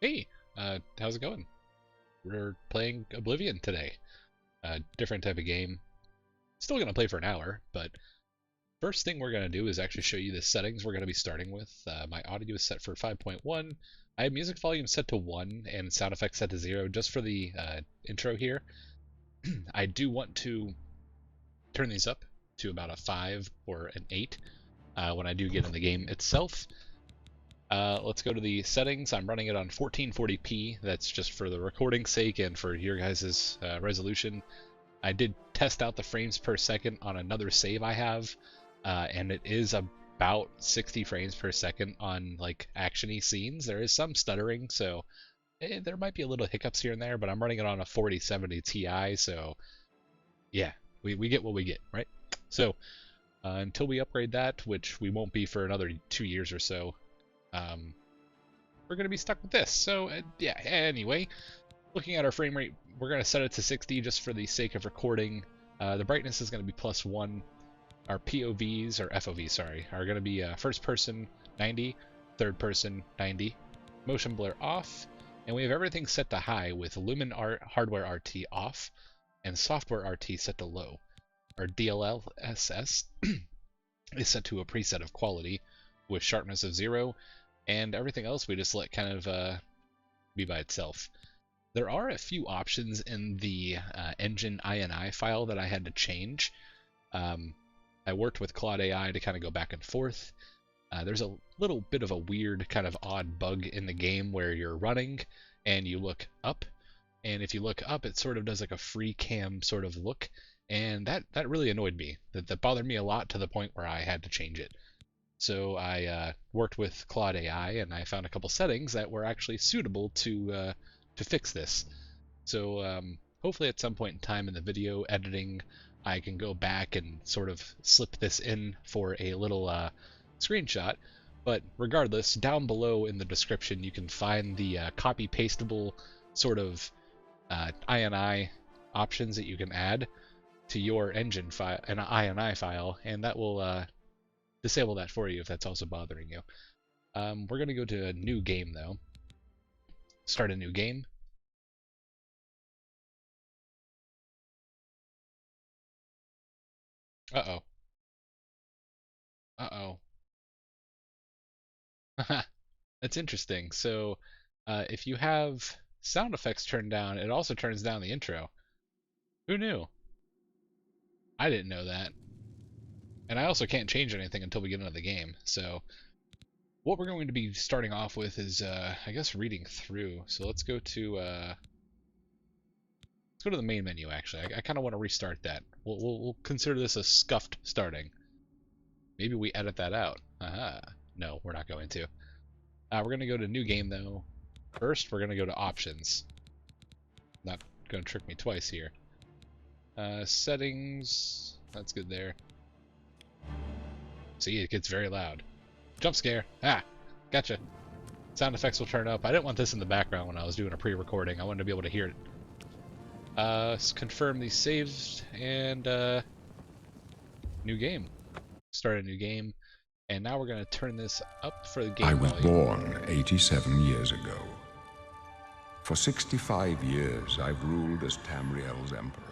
Hey, how's it going? We're playing Oblivion today. Different type of game. Still gonna play for an hour, but first thing we're gonna do is actually show you the settings we're gonna be starting with. My audio is set for 5.1. I have music volume set to 1 and sound effects set to 0 just for the intro here. I do want to turn these up to about a 5 or an 8 when I do get in the game itself. Let's go to the settings. I'm running it on 1440p. That's just for the recording's sake and for your guys' resolution. I did test out the frames per second on another save I have, and it is about 60 frames per second on like actiony scenes. There is some stuttering, so there might be a little hiccups here and there, but I'm running it on a 4070 Ti, so yeah, we get what we get, right? So until we upgrade that, which we won't be for another 2 years or so, we're going to be stuck with this. So yeah, anyway, looking at our frame rate, we're going to set it to 60 just for the sake of recording. The brightness is going to be +1. Our POVs, or FOVs, sorry, are going to be first person 90, third person 90, motion blur off, and we have everything set to high with Lumen hardware RT off and software RT set to low. Our DLSS is set to a preset of quality with sharpness of 0, and everything else we just let kind of be by itself. There are a few options in the Engine.ini file that I had to change. I worked with Claude AI to kind of go back and forth. There's a little bit of a weird kind of odd bug in the game where you're running and you look up, and if you look up it sort of does like a free cam sort of look, and that really annoyed me. That bothered me a lot to the point where I had to change it. So I worked with Claude AI and I found a couple settings that were actually suitable to fix this. So hopefully at some point in time in the video editing, I can go back and sort of slip this in for a little screenshot. But regardless, down below in the description you can find the copy-pastable sort of INI options that you can add to your engine file, an INI file, and that will disable that for you if that's also bothering you. We're going to go to a new game though. Start a new game. Uh-oh. Uh-oh. That's interesting. So if you have sound effects turned down, it also turns down the intro. Who knew? I didn't know that. And I also can't change anything until we get into the game. So what we're going to be starting off with is, I guess, reading through. So let's go to the main menu. Actually, I kind of want to restart that. We'll consider this a scuffed starting. Maybe we edit that out. Aha. No, we're not going to. We're going to go to new game though. First, we're going to go to options. Not going to trick me twice here. Settings. That's good there. See, it gets very loud. Jump scare. Ah, gotcha. Sound effects will turn up. I didn't want this in the background when I was doing a pre-recording. I wanted to be able to hear it. Let's confirm these saves and new game. Start a new game. And now we're going to turn this up for the game I was volume. born 87 years ago. For 65 years, I've ruled as Tamriel's emperor.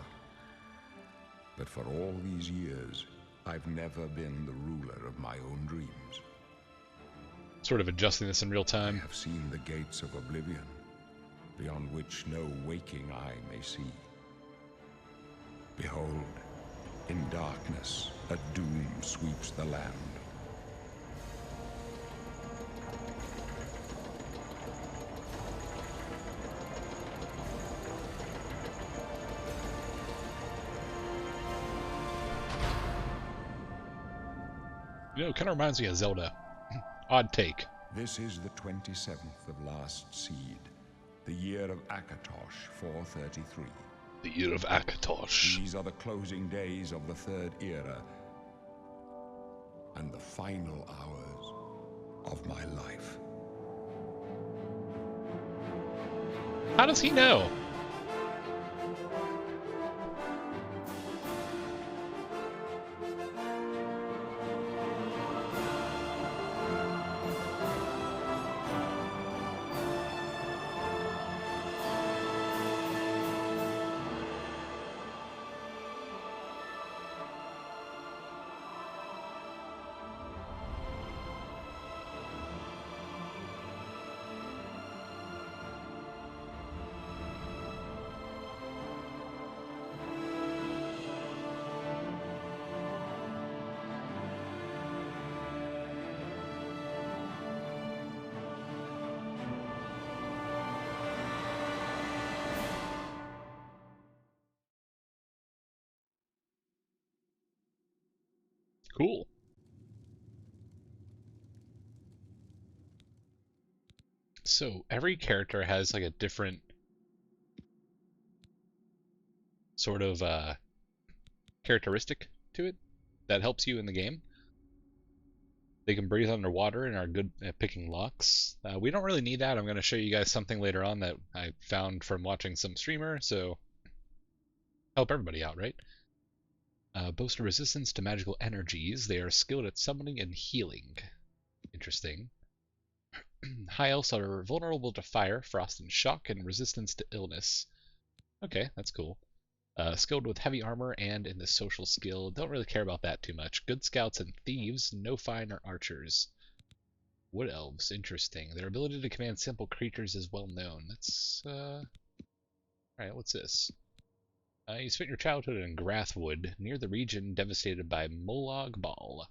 But for all these years, I've never been the ruler of my own dreams. Sort of adjusting this in real time. I have seen the gates of Oblivion, beyond which no waking eye may see. Behold, in darkness, a doom sweeps the land. You know, it kind of reminds me of Zelda. Odd take. This is the 27th of last seed, the year of Akatosh 433. The year of Akatosh. These are the closing days of the third era and the final hours of my life. How does he know? Cool. So every character has like a different sort of characteristic to it that helps you in the game. They can breathe underwater and are good at picking locks. We don't really need that. I'm going to show you guys something later on that I found from watching some streamer, so help everybody out, right? Boast a resistance to magical energies. They are skilled at summoning and healing. Interesting. High elves are vulnerable to fire, frost, and shock, and resistance to illness. Okay, that's cool. Skilled with heavy armor and in the social skill. Don't really care about that too much. Good scouts and thieves. No fine or archers. Wood elves. Interesting. Their ability to command simple creatures is well known. That's, Alright, what's this? You spent your childhood in Grathwood, near the region devastated by Molag Bal.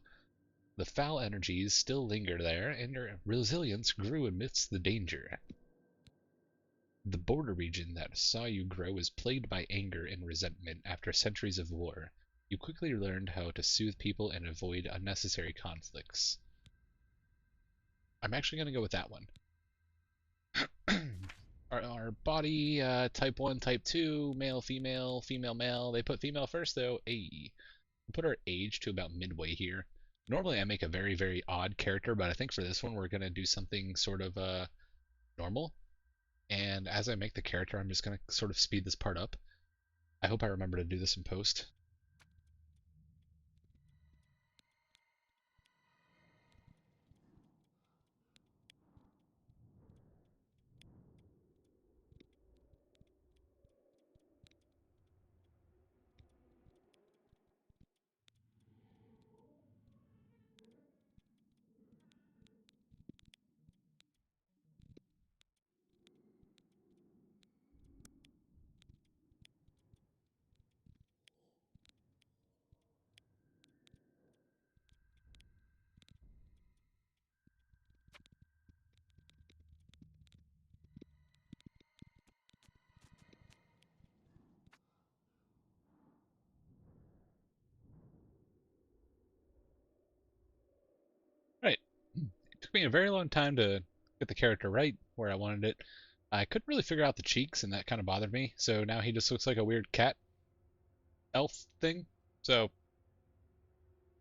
The foul energies still linger there, and your resilience grew amidst the danger. The border region that saw you grow is plagued by anger and resentment after centuries of war. You quickly learned how to soothe people and avoid unnecessary conflicts. I'm actually going to go with that one. Our body, type 1, type 2, male, female, female, male. They put female first, though. We'll put our age to about midway here. Normally I make a very, very odd character, but I think for this one we're going to do something sort of normal. And as I make the character, I'm just going to sort of speed this part up. I hope I remember to do this in post. Right. It took me a very long time to get the character right where I wanted it. I couldn't really figure out the cheeks, and that kind of bothered me. So now he just looks like a weird cat elf thing. So,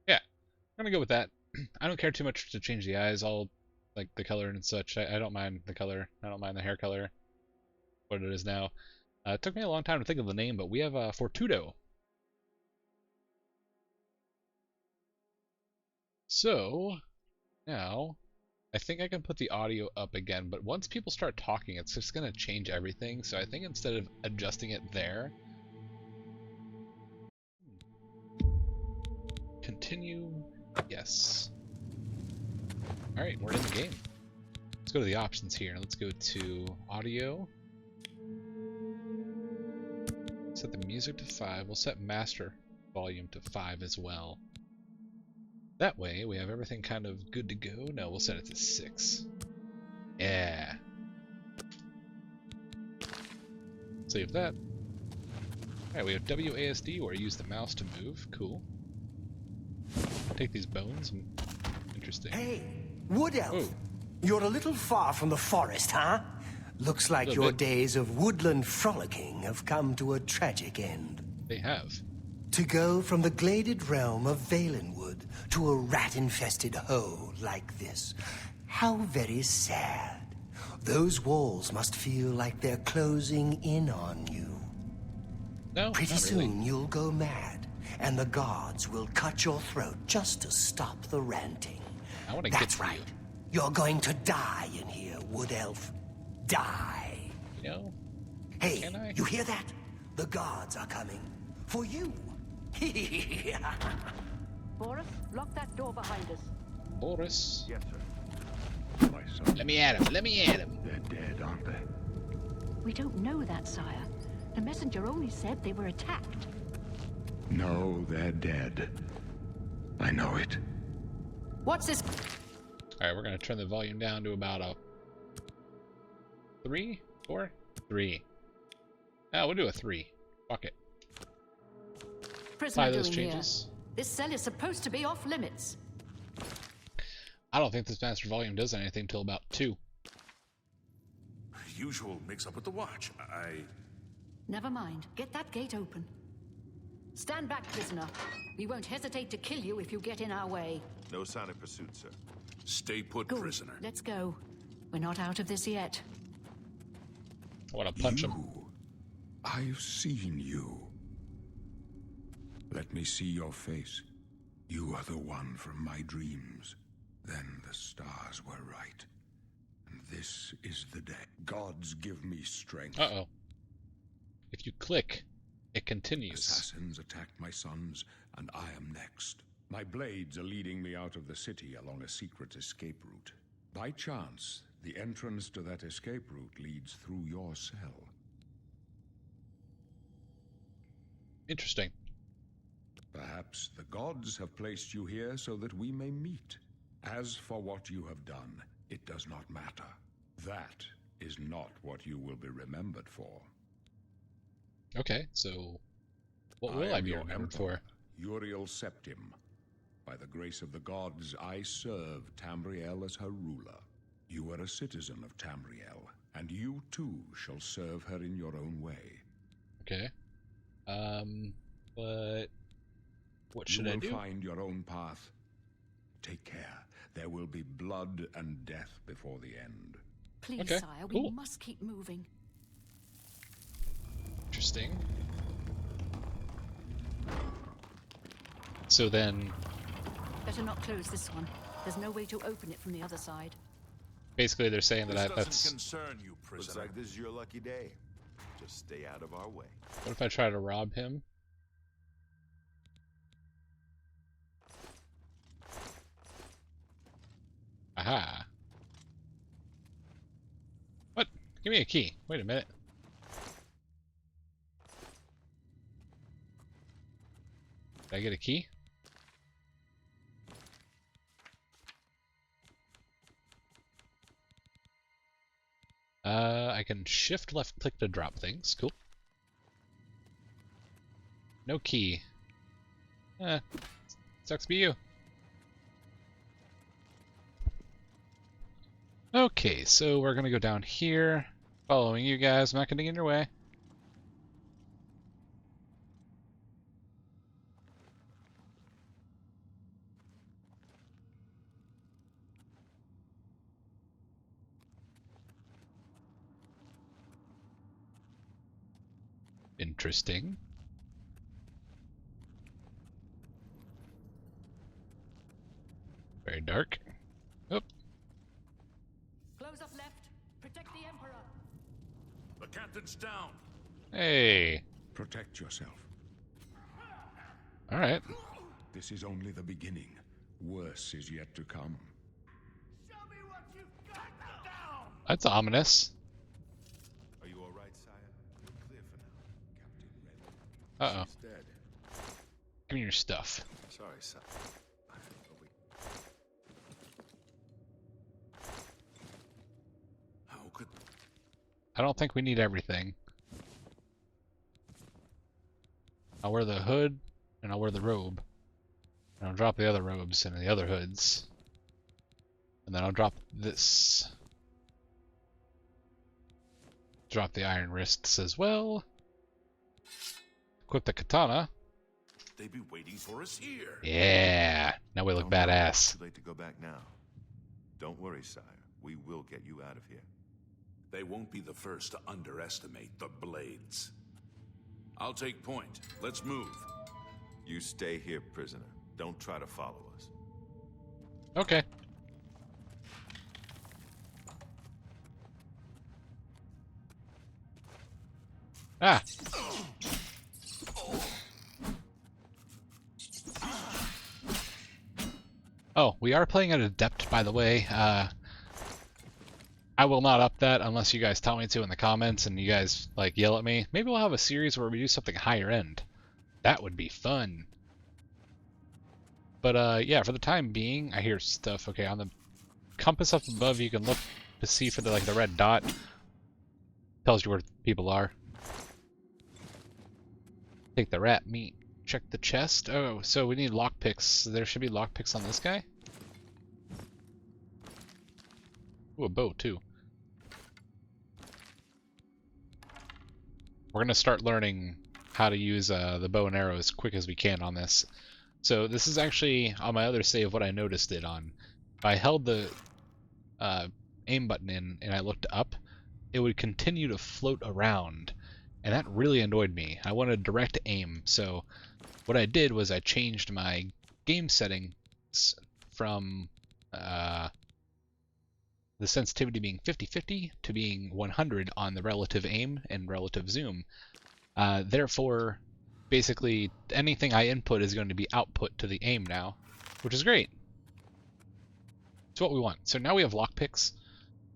yeah, I'm going to go with that. I don't care too much to change the eyes. I'll like the color and such. I don't mind the color. I don't mind the hair color. What it is now. It took me a long time to think of the name, but we have Fortudo. So, now, I think I can put the audio up again, but once people start talking, it's just going to change everything. So I think instead of adjusting it there, continue, yes. All right, we're in the game. Let's go to the options here. Let's go to audio. Set the music to 5. We'll set master volume to 5 as well. That way, we have everything kind of good to go. No, we'll set it to 6. Yeah. Save that. Alright, we have WASD, where I use the mouse to move. Cool. Take these bones. Interesting. Hey, Wood Elf. Whoa. You're a little far from the forest, huh? Looks like your days of woodland frolicking have come to a tragic end. They have. To go from the gladed realm of Valenwood to a rat-infested hole like this. How very sad. Those walls must feel like they're closing in on you. No, Pretty not really. soon you'll go mad, and the guards will cut your throat just to stop the ranting. I want to get That's to right. you. You're going to die in here, Wood Elf. Die. You know? Hey, Can I? you hear that? The guards are coming. For you. Boris, lock that door behind us. Boris. Yes, sir. My son. Let me at him. Let me at him. They're dead, aren't they? We don't know that, sire. The messenger only said they were attacked. No, they're dead. I know it. What's this? Alright, we're going to turn the volume down to about a 3? 4? 3. No, we'll do a 3. Fuck it. Prisoner Apply those doing changes. This cell is supposed to be off limits. I don't think this master volume does anything till about 2. Usual mix-up with the watch. Never mind. Get that gate open. Stand back, prisoner. We won't hesitate to kill you if you get in our way. No sign of pursuit, sir. Stay put, Good. prisoner. Let's go. We're not out of this yet. I want to punch him. I've seen you. Let me see your face. You are the one from my dreams. Then the stars were right. And this is the day. Gods give me strength. Uh-oh. If you click, it continues. Assassins attacked my sons, and I am next. My blades are leading me out of the city along a secret escape route. By chance, the entrance to that escape route leads through your cell. Interesting. Perhaps the gods have placed you here so that we may meet. As for what you have done, it does not matter. That is not what you will be remembered for. Okay, so what will I be remembered for? Uriel Septim. By the grace of the gods, I serve Tamriel as her ruler. You are a citizen of Tamriel, and you too shall serve her in your own way. Okay. But what should I do? You will find your own path. Take care. There will be blood and death before the end. Please, Okay, sire, cool. we must keep moving. Interesting. So then, Better not close this one. There's no way to open it from the other side. basically they're saying This that doesn't that's... concern you, Looks prisoner. like this is your lucky day. Just stay out of our way. What if I try to rob him? Aha. What? Give me a key. Wait a minute. Did I get a key? I can shift left click to drop things. Cool. No key. Sucks to be you. Okay, so we're gonna go down here, following you guys. I'm not getting in your way. Interesting. Very dark. Oop. Close up left. Protect the Emperor. The captain's down. Hey. Protect yourself. All right. This is only the beginning. Worse is yet to come. Show me what you've got. Down. That's ominous. Are you all right, sire? We're clear for now. Uh-oh. He's dead. Give me your stuff. Sorry, sire. How could... I don't think we need everything. I'll wear the hood, and I'll wear the robe. And I'll drop the other robes and the other hoods. And then I'll drop this. Drop the iron wrists as well. Equip the katana. They be waiting for us here. Yeah! Now we look Don't worry, badass. Too late to go back now. Don't worry, sire. We will get you out of here. They won't be the first to underestimate the blades. I'll take point. Let's move. You stay here, prisoner. Don't try to follow us. Okay. Ah! Oh, we are playing at Adept, by the way. I will not up that unless you guys tell me to in the comments and you guys, like, yell at me. Maybe we'll have a series where we do something higher end. That would be fun. But, yeah, for the time being, I hear stuff. Okay, on the compass up above, you can look to see for the, like, the red dot. Tells you where people are. Take the rat meat. check the chest. Oh, so we need lockpicks. There should be lockpicks on this guy. Ooh, a bow too. We're gonna start learning how to use the bow and arrow as quick as we can on this. So this is actually on my other save what I noticed it on. If I held the aim button in and I looked up, it would continue to float around, and that really annoyed me. I wanted direct aim, so what I did was I changed my game settings from the sensitivity being 50-50 to being 100 on the relative aim and relative zoom. Therefore, basically anything I input is going to be output to the aim now, which is great. It's what we want. So now we have lockpicks.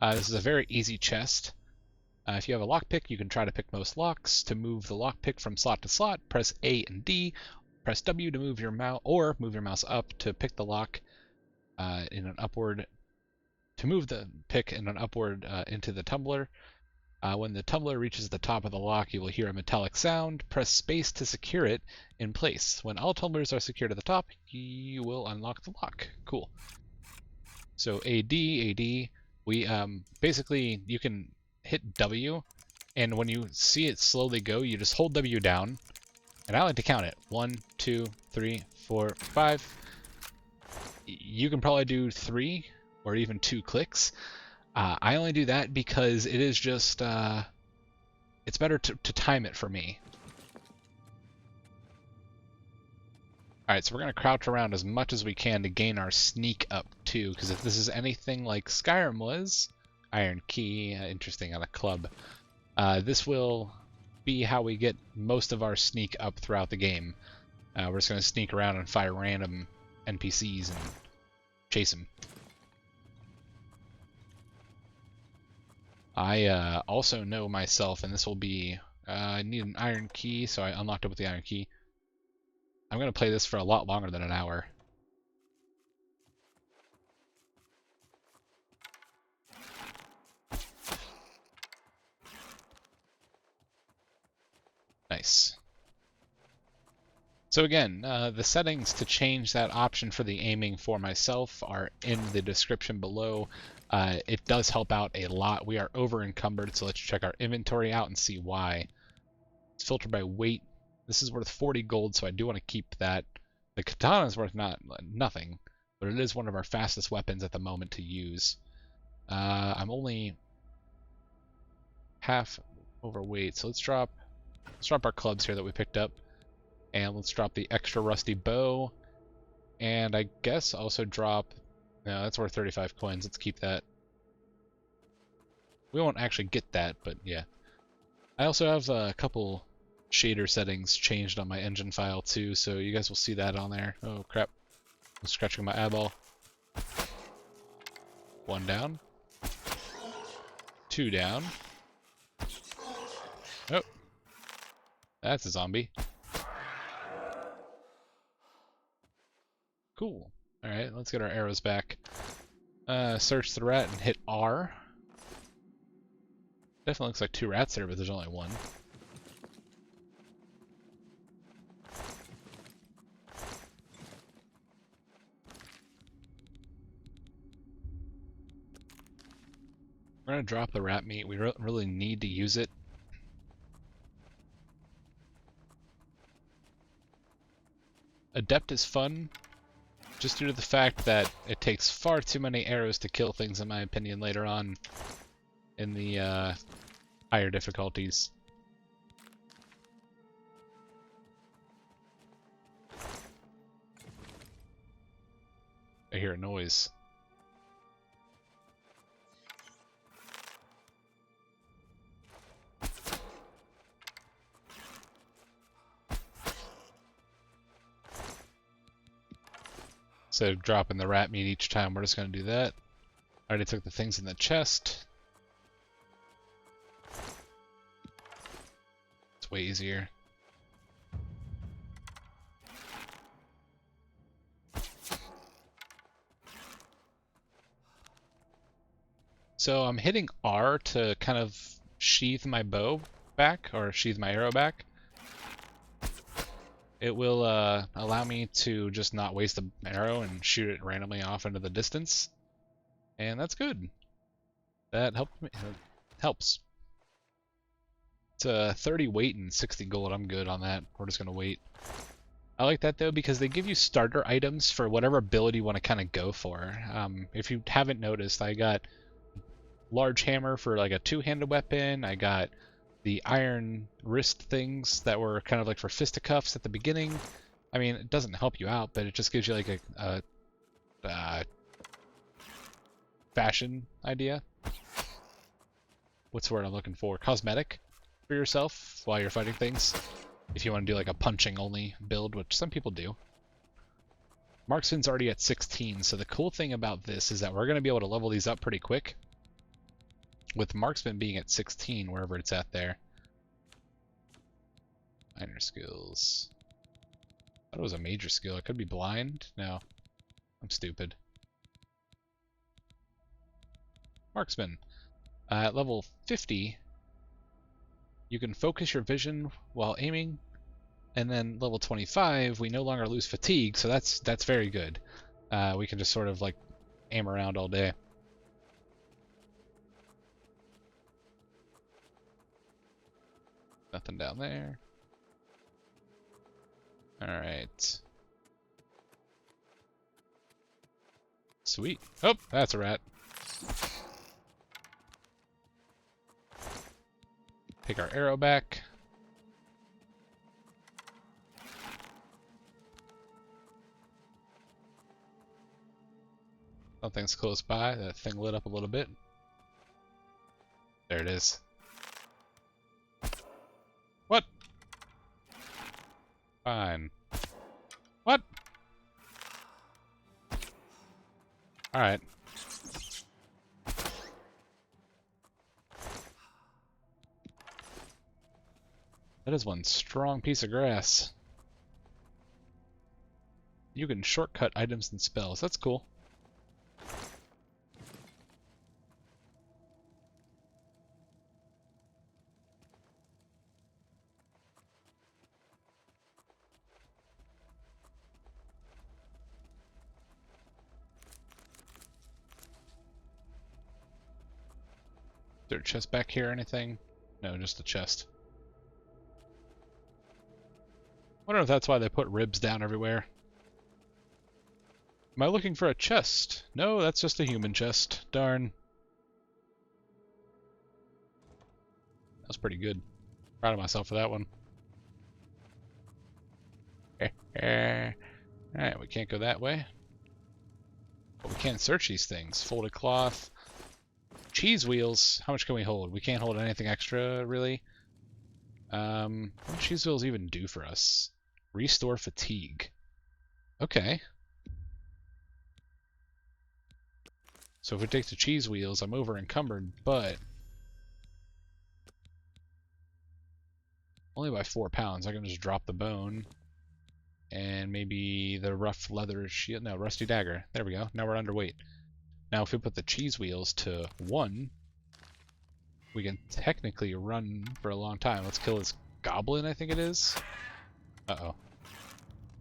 This is a very easy chest. If you have a lockpick, you can try to pick most locks. To move the lockpick from slot to slot, press A and D. Press W to move your mouse, or move your mouse up to pick the lock in an upward. To move the pick in an upward into the tumbler. When the tumbler reaches the top of the lock, you will hear a metallic sound. Press space to secure it in place. When all tumblers are secured at the top, you will unlock the lock. Cool. So AD, we basically, you can hit W, and when you see it slowly go, you just hold W down, and I like to count it. 1, 2, 3, 4, 5. You can probably do 3 or even 2 clicks. I only do that because it is just, it's better to time it for me. Alright, so we're going to crouch around as much as we can to gain our sneak up too, because if this is anything like Skyrim was, iron key, interesting on a club, this will be how we get most of our sneak up throughout the game. We're just going to sneak around and fire random NPCs and chase them. I also know myself, and this will be, I need an iron key, so I unlocked it with the iron key. I'm going to play this for a lot longer than an hour. Nice. So again, the settings to change that option for the aiming for myself are in the description below. It does help out a lot. We are over encumbered, so let's check our inventory out and see why. It's filtered by weight. This is worth 40 gold, so I do want to keep that. The katana is worth nothing, but it is one of our fastest weapons at the moment to use. I'm only half overweight, so let's drop our clubs here that we picked up, and let's drop the extra rusty bow, and I guess also drop. No, that's worth 35 coins. Let's keep that. We won't actually get that, but yeah. I also have a couple shader settings changed on my engine file too, so you guys will see that on there. Oh crap. I'm scratching my eyeball. 1 down. 2 down. Oh. That's a zombie. Cool. Alright, let's get our arrows back. Search the rat and hit R. Definitely looks like 2 rats there, but there's only 1. We're going to drop the rat meat. We really need to use it. Adept is fun, just due to the fact that it takes far too many arrows to kill things, in my opinion, later on in the higher difficulties. I hear a noise. Instead of dropping the rat meat each time, we're just going to do that. I already took the things in the chest. It's way easier. So I'm hitting R to kind of sheath my bow back, or sheath my arrow back. it will allow me to just not waste an arrow and shoot it randomly off into the distance. And that's good. That helps. It's 30 weight and 60 gold. I'm good on that. We're just going to wait. I like that though because they give you starter items for whatever ability you want to kind of go for. If you haven't noticed, I got large hammer for like a two-handed weapon. I got the iron wrist things that were kind of like for fisticuffs at the beginning. I mean, it doesn't help you out, but it just gives you like a fashion idea. What's the word I'm looking for? Cosmetic for yourself while you're fighting things. If you want to do like a punching only build, which some people do. Marksman's already at 16, so the cool thing about this is that we're going to be able to level these up pretty quick. With Marksman being at 16, wherever it's at there. Minor skills. I thought it was a major skill. It could be blind. No. I'm stupid. Marksman. At level 50, you can focus your vision while aiming. And then level 25, we no longer lose fatigue, so that's very good. We can just sort of like aim around all day. Nothing down there. Alright. Sweet. Oh, that's a rat. Take our arrow back. Something's close by. That thing lit up a little bit. There it is. What? Fine. What? Alright. That is one strong piece of grass. You can shortcut items and spells. That's cool. Is there a chest back here or anything? No, just a chest. Wonder if that's why they put ribs down everywhere. Am I looking for a chest? No, that's just a human chest. Darn. That was pretty good. Proud of myself for that one. Alright, we can't go that way. But we can search these things. Folded cloth. Cheese wheels. How much can we hold? We can't hold anything extra, really. What do cheese wheels even do for us? Restore fatigue. Okay. So if we take the cheese wheels, I'm over encumbered, but only by 4 pounds. I can just drop the bone and maybe the rough leather shield. No, rusty dagger. There we go. Now we're underweight. Now if we put the cheese wheels to 1, we can technically run for a long time. Let's kill this goblin, I think it is. Uh-oh.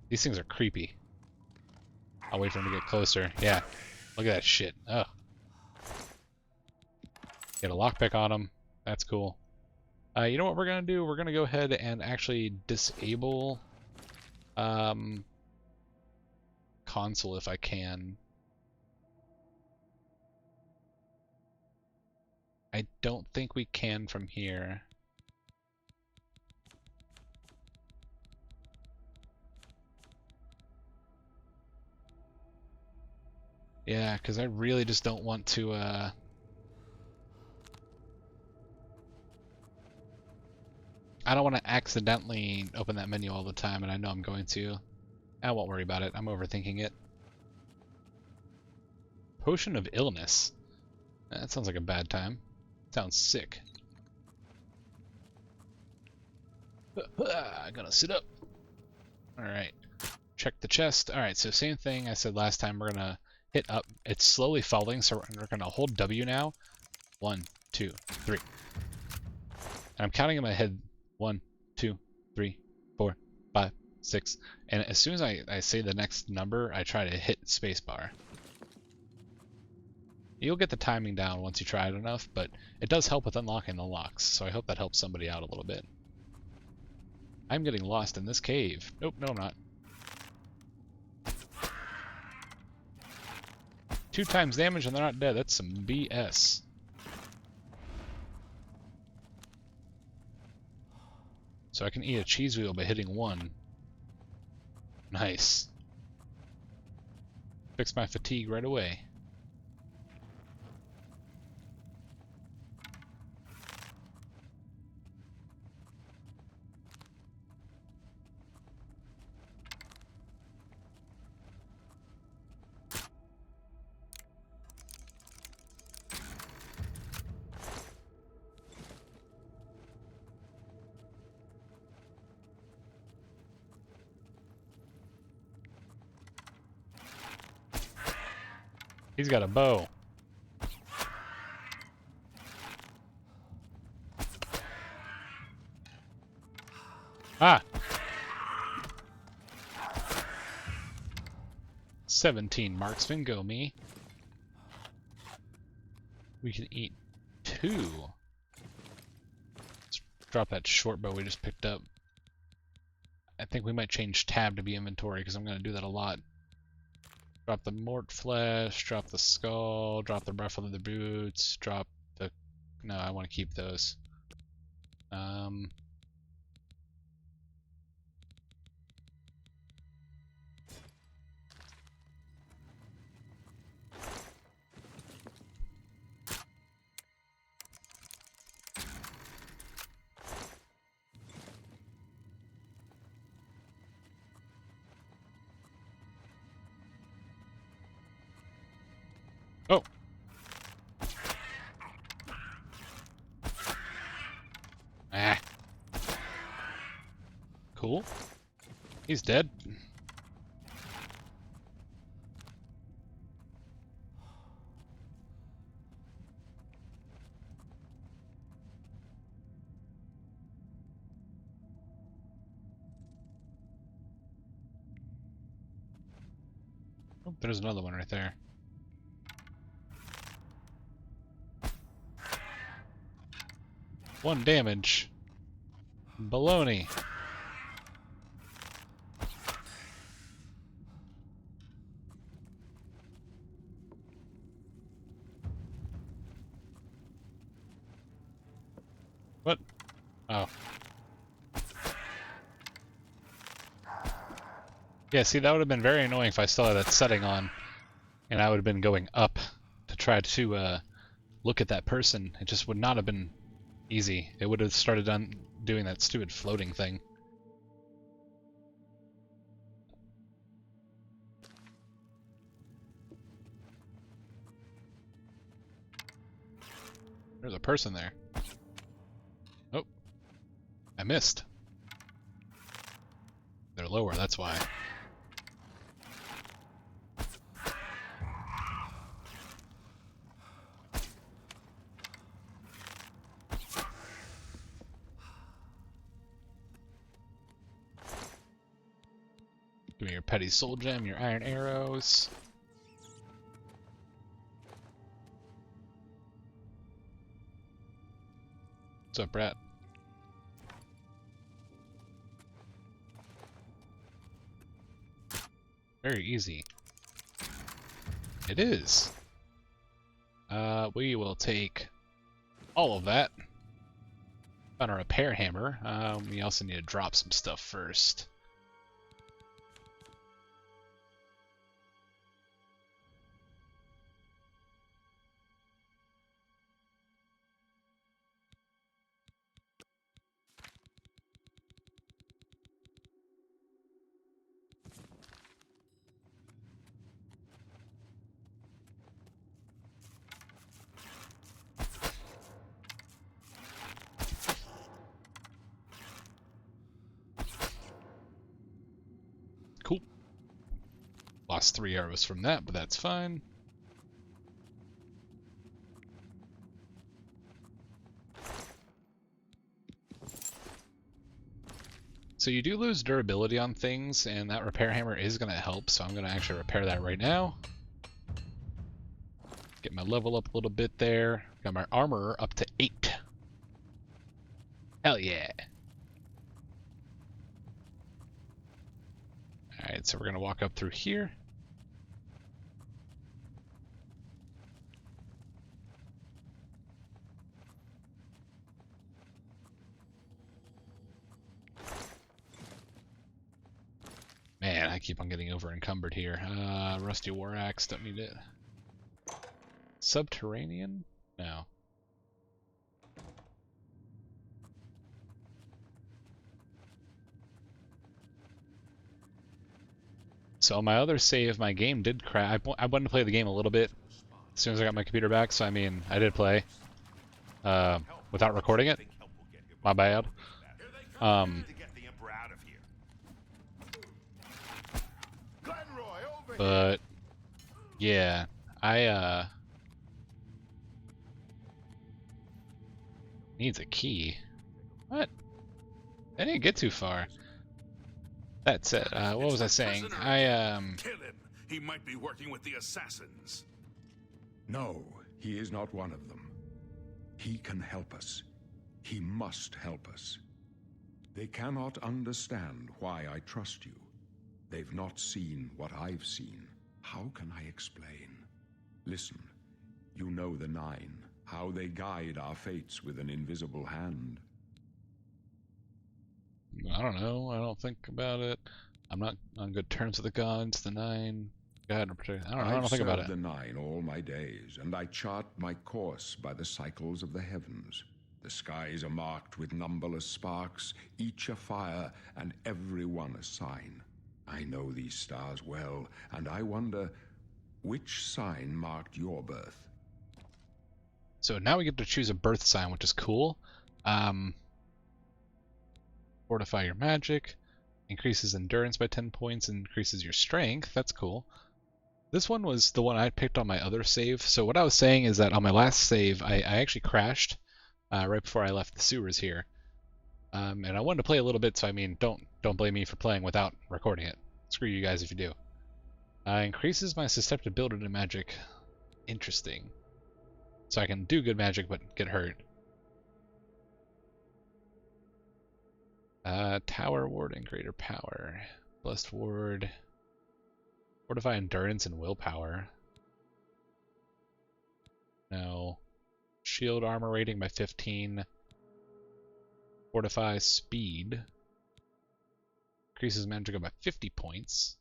These things are creepy. I'll wait for him to get closer. Yeah. Look at that shit. Ugh. Get a lockpick on him. That's cool. You know what we're going to do? We're going to go ahead and actually disable console if I can. I don't think we can from here. Yeah, because I really just don't want to, I don't want to accidentally open that menu all the time, and I know I'm going to. I won't worry about it. I'm overthinking it. Potion of illness. That sounds like a bad time. Sounds sick. I'm gonna sit up. Alright. Check the chest. Alright, so same thing I said last time. We're gonna hit up. It's slowly falling, so we're gonna hold W now. 1, 2, 3. And I'm counting in my head. 1, 2, 3, 4, 5, 6. And as soon as I say the next number, I try to hit spacebar. You'll get the timing down once you try it enough, but it does help with unlocking the locks, so I hope that helps somebody out a little bit. I'm getting lost in this cave. Nope, no I'm not. 2 times damage and they're not dead. That's some BS. So I can eat a cheese wheel by hitting 1. Nice. Fix my fatigue right away. He's got a bow. Ah! 17 marksman, go me. We can eat 2. Let's drop that short bow we just picked up. I think we might change tab to be inventory because I'm going to do that a lot. Drop the mort flesh, drop the skull, drop the ruffle of the boots, drop the... No, I want to keep those. Oh! Ah. Cool. He's dead. Oh, there's another one right there. One damage. Baloney. What? Oh. Yeah, see, that would have been very annoying if I still had that setting on, and I would have been going up to try to look at that person. It just would not have been easy. It would have started doing that stupid floating thing. There's a person there. Oh, I missed. They're lower, that's why. Give me your petty soul gem, your iron arrows. What's up, Brat? Very easy. It is. We will take all of that. On a repair hammer. We also need to drop some stuff first. Cool. Lost 3 arrows from that, but that's fine. So you do lose durability on things, and that repair hammer is going to help, so I'm going to actually repair that right now. Get my level up a little bit there. Got my armor up to 8. Hell yeah. Alright, so we're going to walk up through here. Man, I keep on getting over encumbered here. Rusty War Axe, don't need it. Subterranean? No. So on my other save, my game did crash. I wanted to play the game a little bit as soon as I got my computer back, so I mean, I did play without recording it. My bad. But yeah, I needs a key. What? I didn't get too far. That said, what was I saying? Kill him. He might be working with the assassins. No, he is not one of them. He can help us. He must help us. They cannot understand why I trust you. They've not seen what I've seen. How can I explain? Listen, you know the Nine, how they guide our fates with an invisible hand. I don't know. I don't think about it. I'm not on good terms with the gods, the Nine. God, I don't think about it. I've served the Nine all my days, and I chart my course by the cycles of the heavens. The skies are marked with numberless sparks, each a fire, and every one a sign. I know these stars well, and I wonder, which sign marked your birth? So now we get to choose a birth sign, which is cool. Fortify your magic, increases endurance by 10 points, and increases your strength. That's cool. This one was the one I picked on my other save. So what I was saying is that on my last save, I actually crashed right before I left the sewers here. And I wanted to play a little bit, so I mean, don't blame me for playing without recording it. Screw you guys if you do. Increases my susceptibility to magic. Interesting. So I can do good magic but get hurt. Tower ward and greater power. Blessed ward. Fortify endurance and willpower. No. Shield armor rating by 15. Fortify speed. Increases magic by 50 points.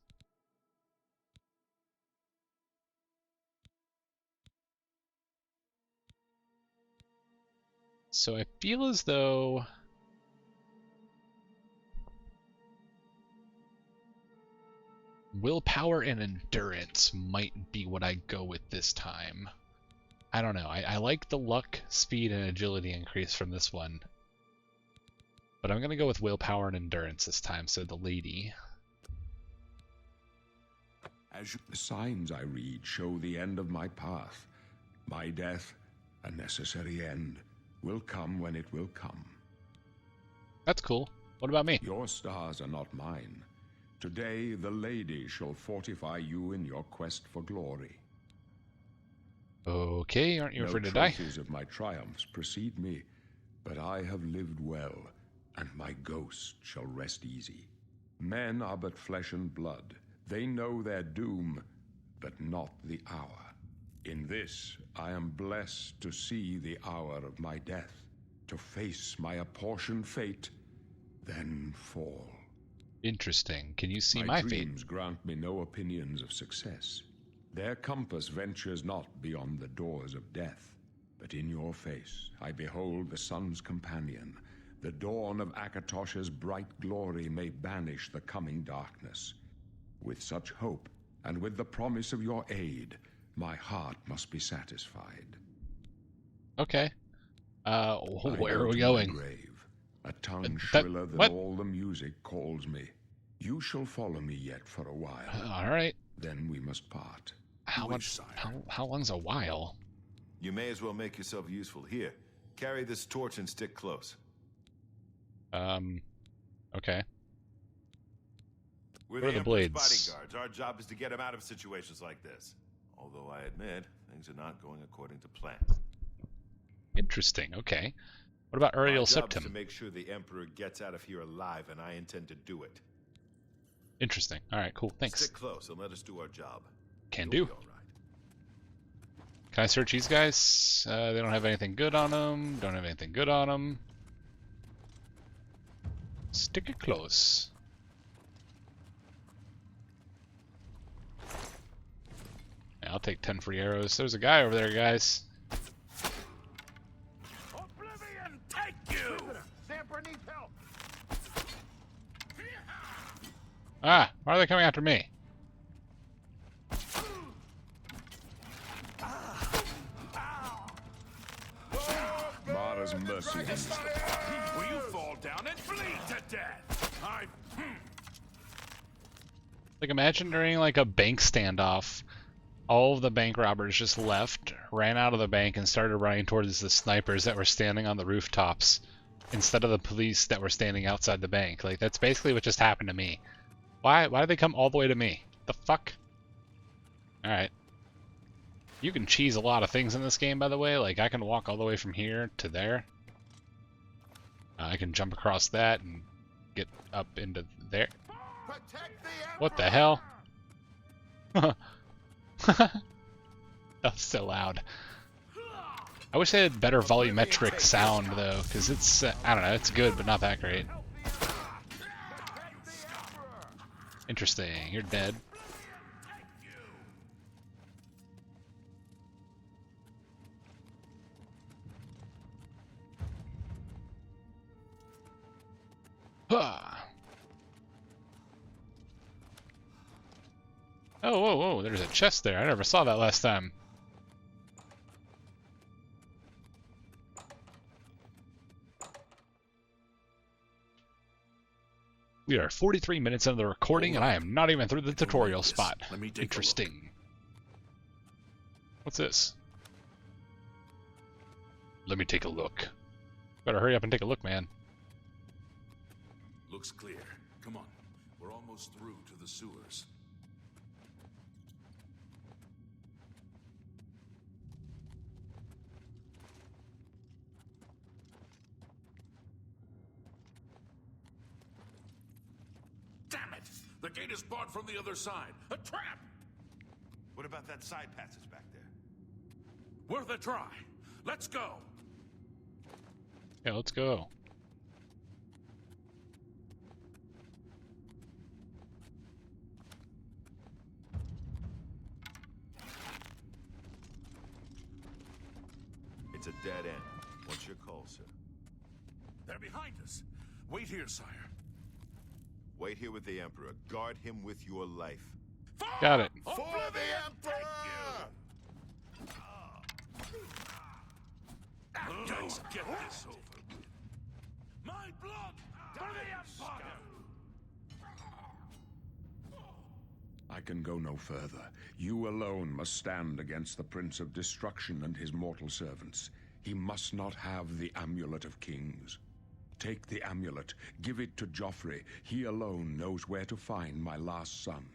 So I feel as though willpower and endurance might be what I go with this time. I don't know. I like the luck, speed, and agility increase from this one. But I'm going to go with willpower and endurance this time, so the lady. The signs I read show the end of my path. My death, a necessary end, will come when it will come. That's cool. What about me? Your stars are not mine. Today, the lady shall fortify you in your quest for glory. Okay, aren't you afraid to die? No trophies of my triumphs precede me, but I have lived well, and my ghost shall rest easy. Men are but flesh and blood. They know their doom, but not the hour. In this, I am blessed to see the hour of my death, to face my apportioned fate, then fall. Interesting. Can you see my fate? My dreams grant me no opinions of success. Their compass ventures not beyond the doors of death. But in your face, I behold the sun's companion. The dawn of Akatosh's bright glory may banish the coming darkness. With such hope, and with the promise of your aid, my heart must be satisfied. Okay. Where are we going? Grave. A tongue shriller than all the music calls me. You shall follow me yet for a while. All right. Then we must part. How long's a while? You may as well make yourself useful. Here, carry this torch and stick close. Okay. We're Where are the the Emperor's blades? bodyguards. Our job is to get him out of situations like this. Although I admit, things are not going according to plan. Interesting. Okay. What about My Uriel job is to Septim? make sure the Emperor gets out of here alive, and I intend to do it. Interesting. All right. Cool. Thanks. Stick close and let us do our job. Can You'll do. be all right. Can I search these guys? They don't have anything good on them. Don't have anything good on them. Stick it close. Yeah, I'll take 10 free arrows. There's a guy over there, guys. Oblivion, take you! Ah, why are they coming after me? Mara's mercy on this. Will you fall down and bleed to death? Like, imagine during like a bank standoff, all of the bank robbers just left, ran out of the bank, and started running towards the snipers that were standing on the rooftops instead of the police that were standing outside the bank. Like, that's basically what just happened to me. Why did they come all the way to me? The fuck? Alright. You can cheese a lot of things in this game, by the way. Like, I can walk all the way from here to there. I can jump across that and get up into there. What the hell? That was so loud. I wish they had better volumetric sound, though, because it's, I don't know, it's good, but not that great. Interesting, you're dead. Ah. Oh, whoa, whoa, there's a chest there. I never saw that last time. We are 43 minutes into the recording, and I am not even through the tutorial spot. Let me take Interesting. What's this? Let me take a look. Better hurry up and take a look, man. Looks clear. Come on. We're almost through to the sewers. Damn it! The gate is barred from the other side. A trap! What about that side passage back there? Worth a try. Let's go. Yeah, let's go. It's a dead end. What's your call, sir? They're behind us. Wait here, sire. Wait here with the Emperor. Guard him with your life. Got it. For the Emperor! Let's get this over with. My blood for the Empire! I can go no further. You alone must stand against the Prince of Destruction and his mortal servants. He must not have the Amulet of Kings. Take the amulet, give it to Joffrey. He alone knows where to find my last son.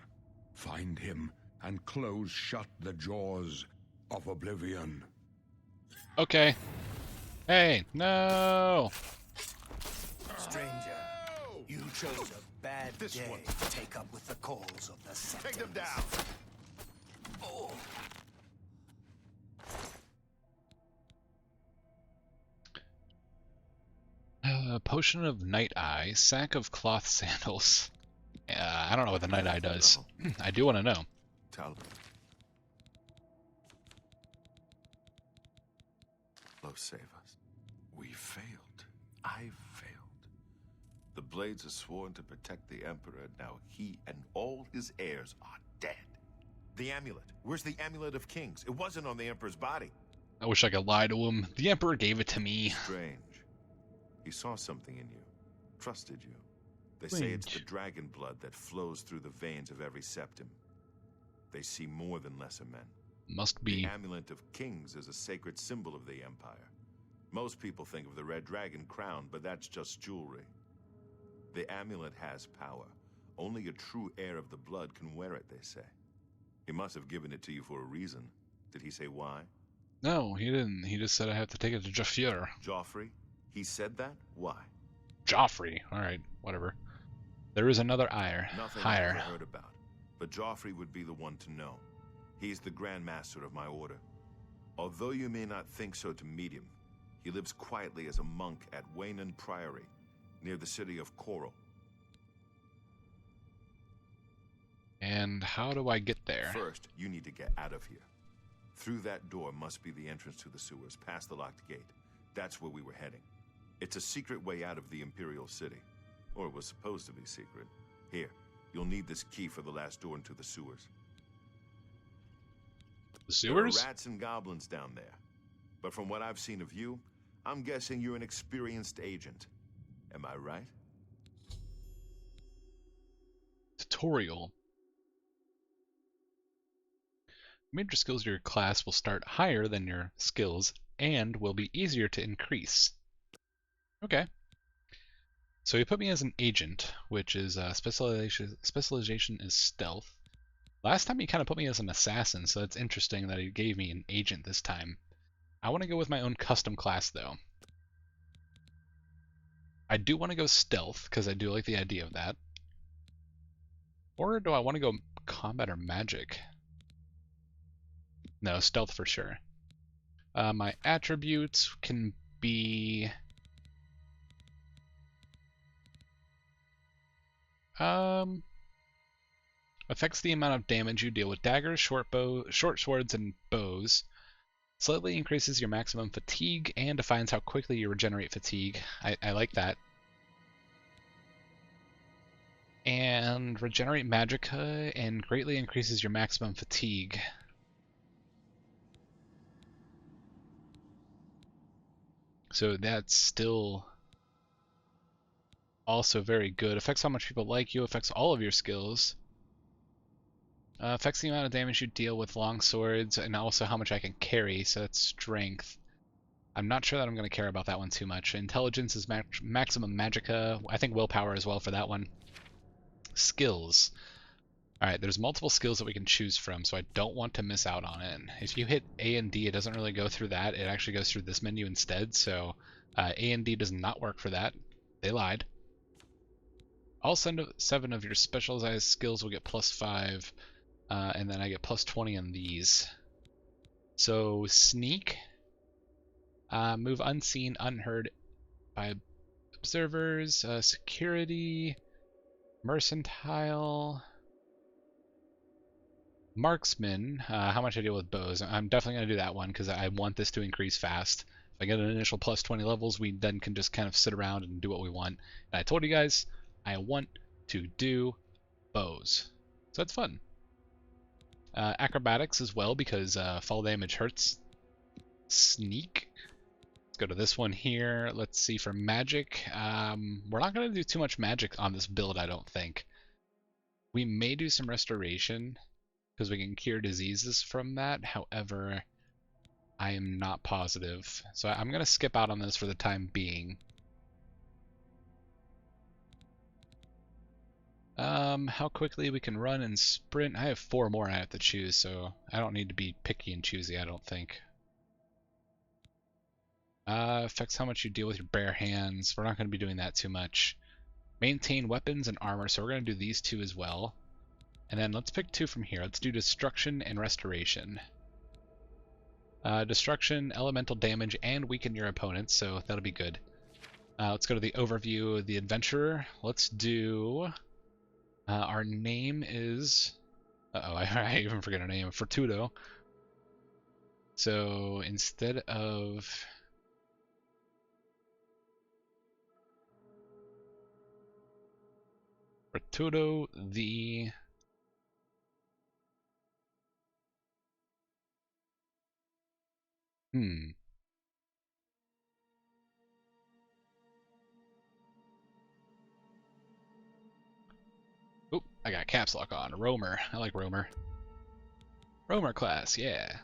Find him and close shut the jaws of Oblivion. Okay. Hey, no! Stranger, you chose a bad day to take up with the calls of the Septons. Take them down! Oh. Potion of Night Eye, sack of cloth sandals. I don't know what the Night Eye does. I do want to know. Tell them. Love save us. We failed. I failed. The Blades are sworn to protect the Emperor. Now he and all his heirs are dead. The amulet. Where's the Amulet of Kings? It wasn't on the Emperor's body. I wish I could lie to him. The Emperor gave it to me. Strange. He saw something in you. Trusted you. They say it's the Strange. dragon blood that flows through the veins of every septim. They see more than lesser men. Must be. The Amulet of Kings is a sacred symbol of the Empire. Most people think of the red dragon crown, but that's just jewelry. The amulet has power. Only a true heir of the blood can wear it, they say. He must have given it to you for a reason. Did he say why? No, he didn't. He just said I have to take it to Joffrey. Joffrey? He said that? Why? Joffrey. Alright, whatever. There is another Nothing I higher. ever heard about. But Joffrey would be the one to know. He's the Grand Master of my order. Although you may not think so to meet him, he lives quietly as a monk at Waynon Priory, near the city of Coral. And how do I get there? First, you need to get out of here. Through that door must be the entrance to the sewers, past the locked gate. That's where we were heading. It's a secret way out of the Imperial City. Or it was supposed to be secret. Here, you'll need this key for the last door into the sewers. The sewers? There are rats and goblins down there. But from what I've seen of you, I'm guessing you're an experienced agent. Am I right? Tutorial. Major skills of your class will start higher than your skills and will be easier to increase. Okay. So he put me as an agent, which is specialization is stealth. Last time he kind of put me as an assassin, so it's interesting that he gave me an agent this time. I want to go with my own custom class, though. I do want to go stealth, because I do like the idea of that. Or do I want to go combat or magic? No, stealth for sure. My attributes can be... affects the amount of damage you deal with daggers, short swords, and bows. Slightly increases your maximum fatigue and defines how quickly you regenerate fatigue. I like that. And regenerate magicka and greatly increases your maximum fatigue. So that's still also very good. Affects how much people like you, affects all of your skills. Affects the amount of damage you deal with long swords and also how much I can carry, so that's strength. I'm not sure that I'm going to care about that one too much. Intelligence is maximum magicka. I think willpower as well for that one. Skills. Alright, there's multiple skills that we can choose from, so I don't want to miss out on it. If you hit A and D, it doesn't really go through that. It actually goes through this menu instead, so A and D does not work for that. They lied. All 7 of your specialized skills will get +5, and then I get +20 on these. So, sneak, move unseen, unheard by observers, security, mercantile, marksman, how much I deal with bows. I'm definitely going to do that one because I want this to increase fast. If I get an initial +20 levels, we then can just kind of sit around and do what we want. And I told you guys, I want to do bows. So that's fun. Acrobatics as well because fall damage hurts. Sneak. Let's go to this one here. Let's see for magic. We're not going to do too much magic on this build, I don't think. We may do some restoration because we can cure diseases from that. However, I am not positive. So I'm going to skip out on this for the time being. How quickly we can run and sprint. I have 4 more I have to choose, so I don't need to be picky and choosy, I don't think. Affects how much you deal with your bare hands. We're not going to be doing that too much. Maintain weapons and armor, so we're going to do these 2 as well. And then let's pick 2 from here. Let's do destruction and restoration. Destruction, elemental damage, and weaken your opponents, so that'll be good. Let's go to the overview of the adventurer. Let's do... our name is... Uh-oh, I even forget our name. Fortudo. So instead of... Fortudo, the... Oop, I got caps lock on. Roamer. I like Roamer. Roamer class, yeah.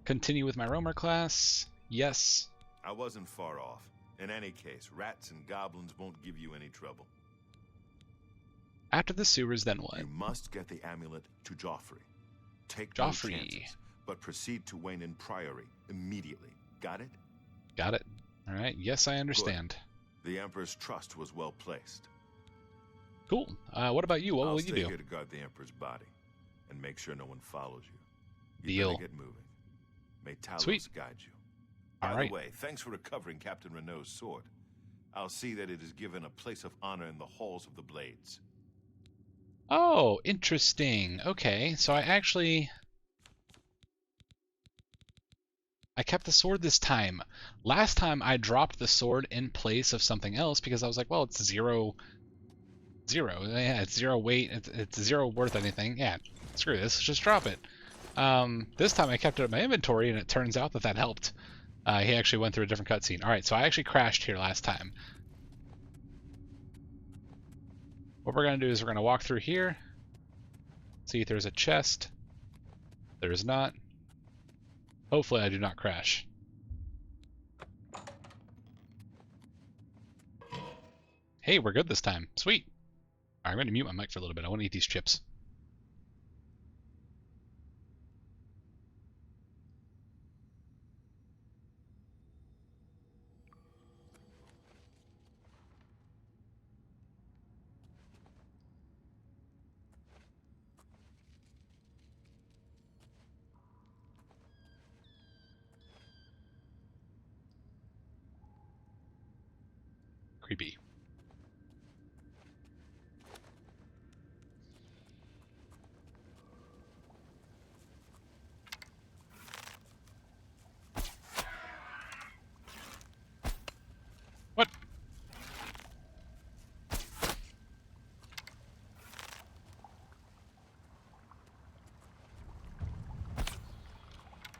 Continue with my Roamer class. Yes. I wasn't far off. In any case, rats and goblins won't give you any trouble. After the sewers, then what? You must get the amulet to Joffrey. Take Joffrey. no chances, but proceed to Wayne Priory immediately. Got it? Got it. All right. Yes, I understand. Good. The Emperor's trust was well placed. Cool. What about you? What I'll will you stay do? here to guard the Emperor's body and make sure no one follows you. Deal. Better get moving. May Talos Sweet. guide you. All By right. the way, thanks for recovering Captain Renault's sword. I'll see that it is given a place of honor in the halls of the Blades. Oh, interesting. Okay, so I kept the sword this time. Last time I dropped the sword in place of something else because I was like, well, it's zero. Yeah, it's zero weight. It's zero worth anything. Yeah, screw this. Just drop it. This time I kept it in my inventory, and it turns out that helped. He actually went through a different cutscene. All right, so I actually crashed here last time. What we're going to do is we're going to walk through here, see if there's a chest. There is not. Hopefully I do not crash. Hey, we're good this time. Sweet. All right, I'm going to mute my mic for a little bit. I want to eat these chips. Creepy. What?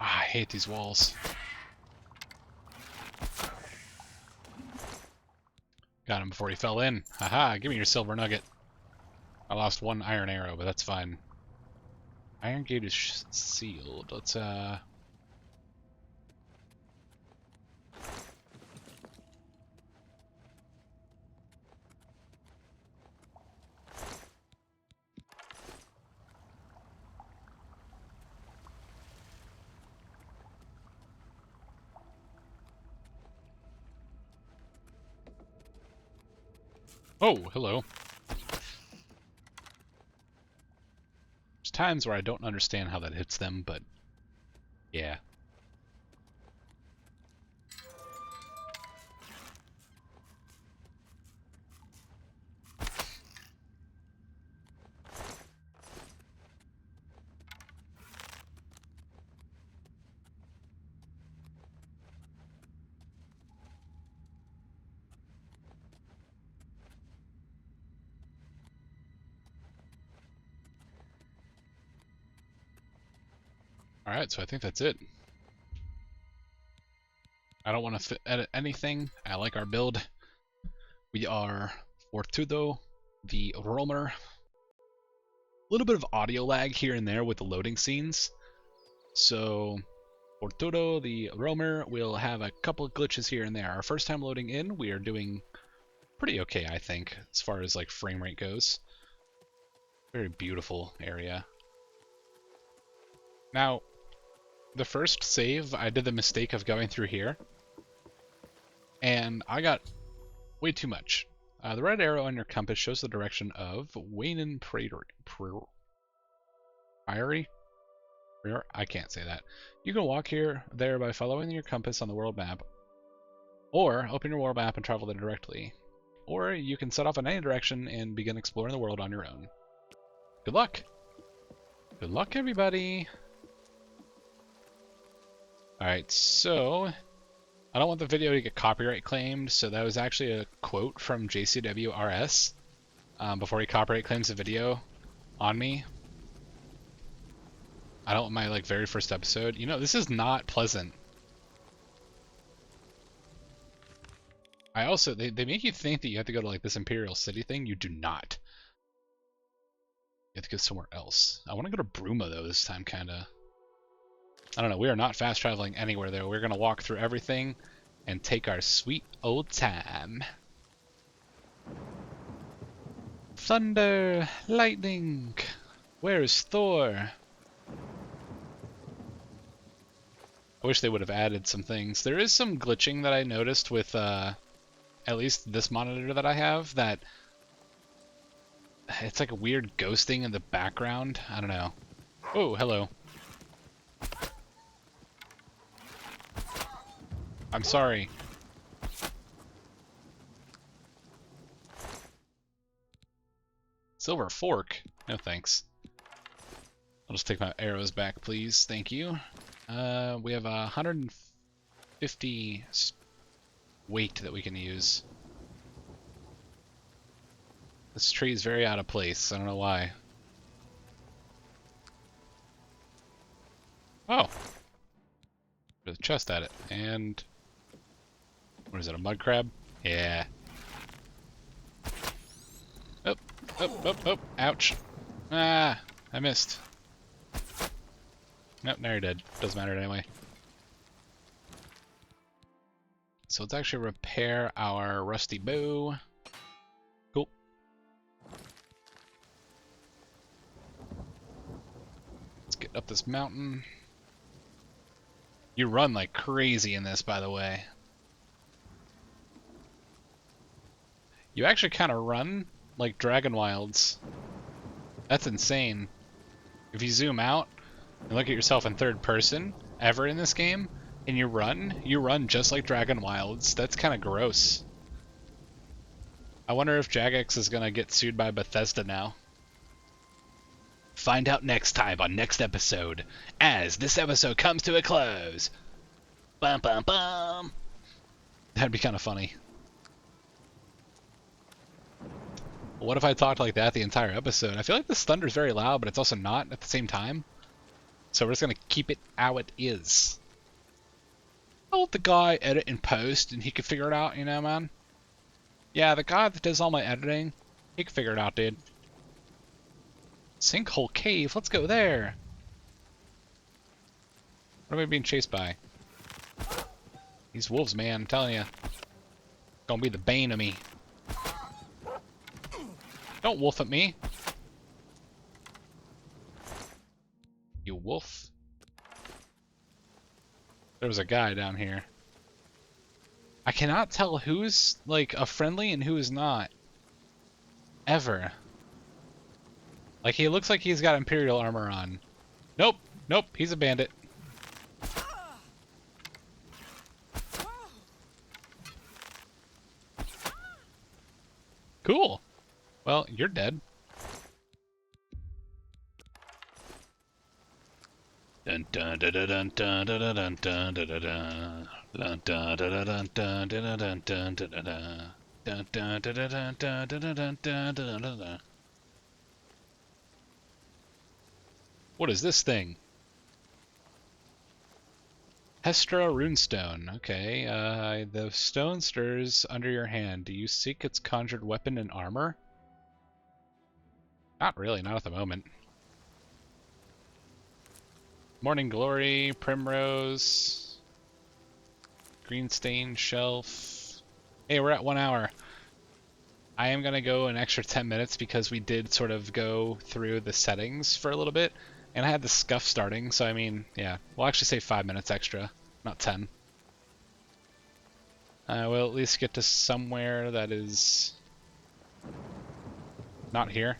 Ah, I hate these walls. Got him before he fell in. Haha, give me your silver nugget. I lost one iron arrow, but that's fine. Iron gate is sealed. Let's, Oh, hello. There's times where I don't understand how that hits them, but yeah. Alright, so I think that's it. I don't want to edit anything. I like our build. We are Fortudo, the roamer. A little bit of audio lag here and there with the loading scenes. So, Fortudo, the roamer, will have a couple of glitches here and there. Our first time loading in, we are doing pretty okay, I think, as far as like frame rate goes. Very beautiful area. Now, the first save, I did the mistake of going through here, and I got way too much. The red arrow on your compass shows the direction of Wayne Priory. I can't say that. You can walk there by following your compass on the world map, or open your world map and travel there directly. Or you can set off in any direction and begin exploring the world on your own. Good luck! Good luck, everybody! Alright, so I don't want the video to get copyright claimed, so that was actually a quote from JCWRS before he copyright claims the video on me. I don't want my like very first episode. You know, this is not pleasant. I also they make you think that you have to go to like this Imperial City thing. You do not. You have to go somewhere else. I want to go to Bruma though this time, kinda. I don't know, we are not fast traveling anywhere though. We're gonna walk through everything and take our sweet old time. Thunder! Lightning! Where's Thor? I wish they would have added some things. There is some glitching that I noticed with at least this monitor that I have, that it's like a weird ghosting in the background. I don't know. Oh, hello. I'm sorry. Silver fork? No thanks. I'll just take my arrows back, please. Thank you. We have 150 weight that we can use. This tree is very out of place. I don't know why. Oh! There's a chest at it. And... what is it, a mud crab? Yeah. Oh, oh, oh, oh, ouch. Ah, I missed. Nope, now you're dead. Doesn't matter anyway. So let's actually repair our rusty bow. Cool. Let's get up this mountain. You run like crazy in this, by the way. You actually kind of run like Dragon Wilds. That's insane. If you zoom out and look at yourself in third person, ever in this game, and you run just like Dragon Wilds. That's kind of gross. I wonder if Jagex is gonna get sued by Bethesda now. Find out next time on next episode, as this episode comes to a close. Bum bum bum. That'd be kind of funny. What if I talked like that the entire episode? I feel like this thunder's very loud, but it's also not at the same time. So we're just gonna keep it how it is. I'll let the guy edit and post, and he can figure it out, you know, man? Yeah, the guy that does all my editing, he can figure it out, dude. Sinkhole Cave, let's go there! What am I being chased by? These wolves, man, I'm telling you. Gonna be the bane of me. Don't wolf at me! You wolf. There was a guy down here. I cannot tell who's, like, a friendly and who is not. Ever. Like, he looks like he's got Imperial armor on. Nope. Nope. He's a bandit. Cool. Well, you're dead. Dun dun dun dun dun dun dun dun dun dun dun dun dun dun dun dun dun dun dun. What is this thing? Hestra runestone. Okay, the stone stirs under your hand. Do you seek its conjured weapon and armor? Not really, not at the moment. Morning Glory, Primrose, Greenstain Shelf. Hey, we're at 1 hour. I am going to go an extra 10 minutes because we did sort of go through the settings for a little bit. And I had the scuff starting, so I mean, yeah. We'll actually say 5 minutes extra, not 10. We'll at least get to somewhere that is not here.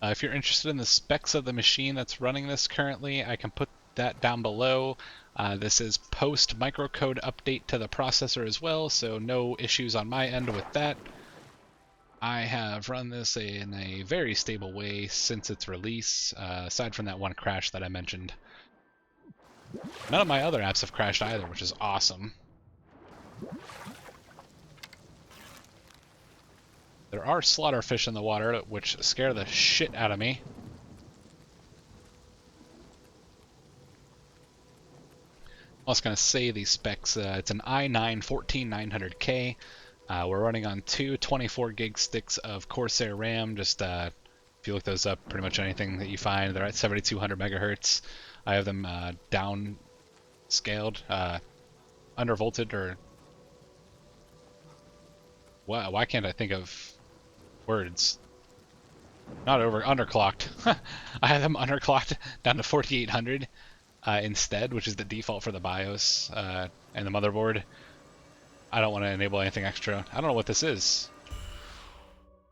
If you're interested in the specs of the machine that's running this currently, I can put that down below. This is post microcode update to the processor as well, so no issues on my end with that. I have run this in a very stable way since its release, aside from that one crash that I mentioned. None of my other apps have crashed either, which is awesome. There are slaughterfish in the water, which scare the shit out of me. I was going to say these specs. It's an i9 14900K. We're running on two 24 gig sticks of Corsair RAM. Just if you look those up, pretty much anything that you find, they're at 7200 megahertz. I have them down scaled, undervolted, or Why can't I think of words? Not underclocked. I have them underclocked down to 4800 instead, which is the default for the BIOS and the motherboard. I don't want to enable anything extra. I don't know what this is.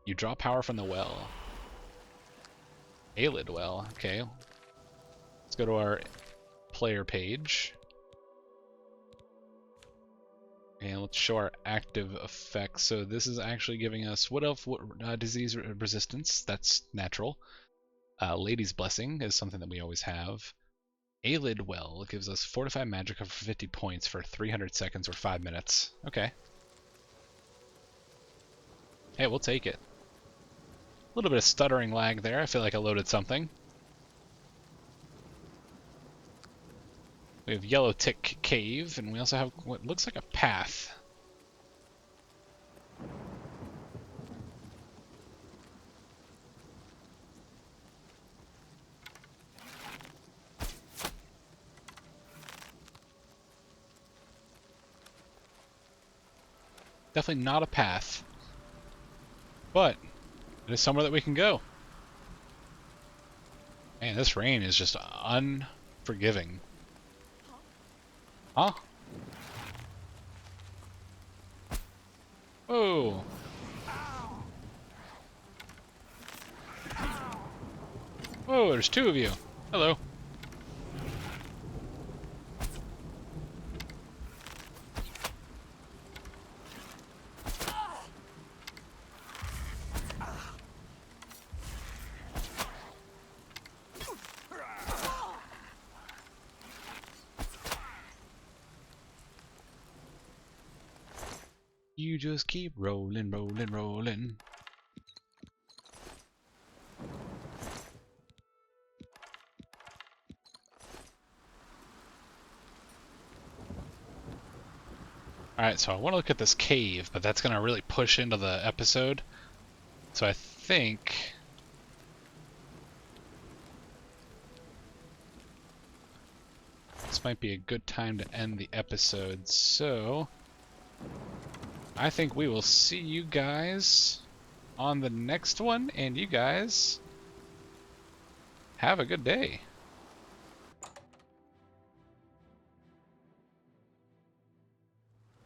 You draw power from the well. Aelid well. Okay. Let's go to our player page. And let's show our active effects. So this is actually giving us what else? Disease resistance. That's natural. Lady's Blessing is something that we always have. Aelid Well gives us Fortify Magic for 50 points for 300 seconds or 5 minutes. Okay. Hey, we'll take it. A little bit of stuttering lag there. I feel like I loaded something. We have Yellow Tick Cave, and we also have what looks like a path. Definitely not a path. But it is somewhere that we can go. Man, this rain is just unforgiving. Huh? Whoa! Whoa, there's two of you. Hello. You just keep rolling, rolling, rolling. Alright, so I want to look at this cave, but that's going to really push into the episode. So I think... this might be a good time to end the episode, so... I think we will see you guys on the next one, and you guys have a good day.